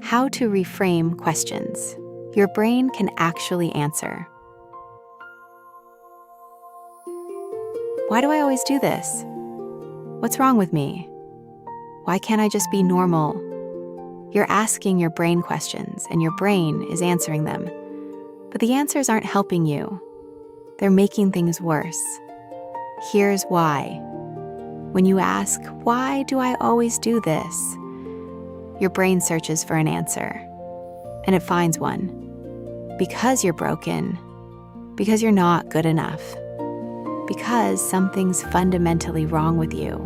How to reframe questions your brain can actually answer. Why do I always do this? What's wrong with me? Why can't I just be normal? You're asking your brain questions, and your brain is answering them. But the answers aren't helping you. They're making things worse. Here's why. When you ask, why do I always do this? Your brain searches for an answer, and it finds one. Because you're broken, because you're not good enough, because something's fundamentally wrong with you.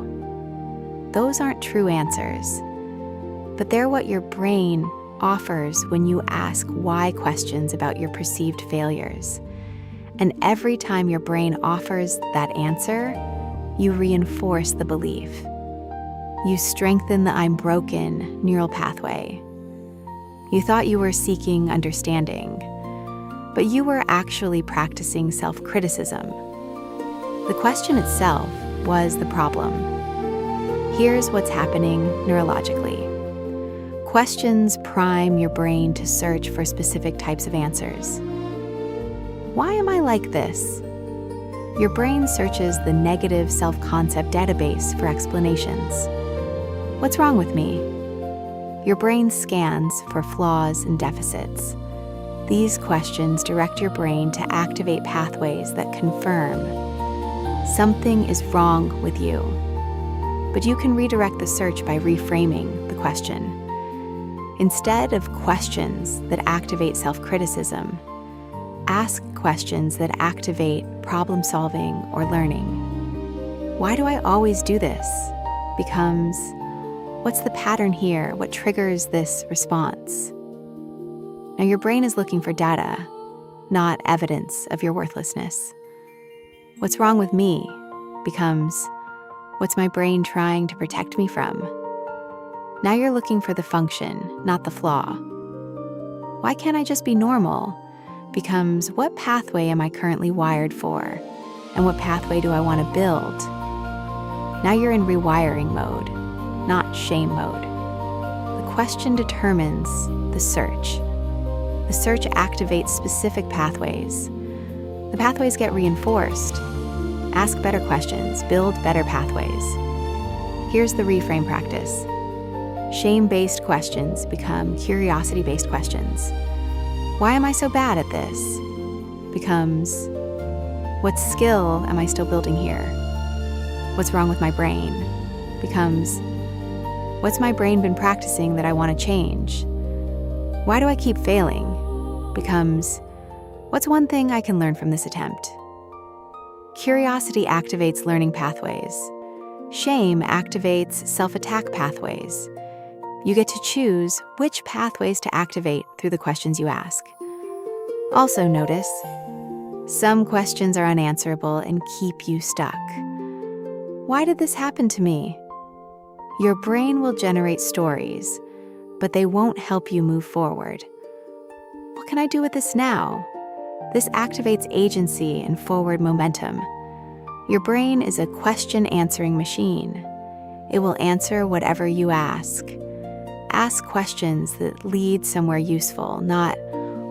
Those aren't true answers, but they're what your brain offers when you ask why questions about your perceived failures. And every time your brain offers that answer, you reinforce the belief. You strengthen the I'm broken neural pathway. You thought you were seeking understanding, but you were actually practicing self-criticism. The question itself was the problem. Here's what's happening neurologically. Questions prime your brain to search for specific types of answers. Why am I like this? Your brain searches the negative self-concept database for explanations. What's wrong with me? Your brain scans for flaws and deficits. These questions direct your brain to activate pathways that confirm something is wrong with you. But you can redirect the search by reframing the question. Instead of questions that activate self-criticism, ask questions that activate problem-solving or learning. Why do I always do this? Becomes, what's the pattern here? What triggers this response? Now your brain is looking for data, not evidence of your worthlessness. What's wrong with me? Becomes, what's my brain trying to protect me from? Now you're looking for the function, not the flaw. Why can't I just be normal? Becomes, what pathway am I currently wired for? And what pathway do I want to build? Now you're in rewiring mode, not shame mode. The question determines the search. The search activates specific pathways. The pathways get reinforced. Ask better questions, build better pathways. Here's the reframe practice. Shame-based questions become curiosity-based questions. Why am I so bad at this? Becomes, what skill am I still building here? What's wrong with my brain? Becomes, what's my brain been practicing that I want to change? Why do I keep failing? Becomes, what's one thing I can learn from this attempt? Curiosity activates learning pathways. Shame activates self-attack pathways. You get to choose which pathways to activate through the questions you ask. Also notice, some questions are unanswerable and keep you stuck. Why did this happen to me? Your brain will generate stories, but they won't help you move forward. What can I do with this now? This activates agency and forward momentum. Your brain is a question-answering machine. It will answer whatever you ask. Ask questions that lead somewhere useful, not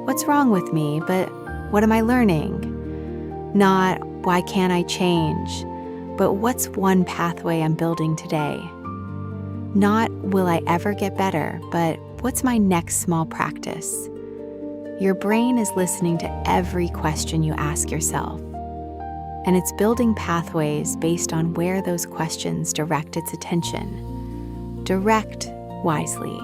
what's wrong with me, but what am I learning? Not why can't I change, but what's one pathway I'm building today? Not will I ever get better, but what's my next small practice? Your brain is listening to every question you ask yourself, and it's building pathways based on where those questions direct its attention. Direct wisely.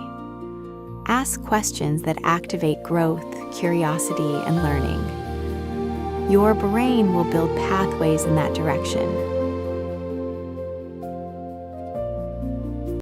Ask questions that activate growth, curiosity, and learning. Your brain will build pathways in that direction.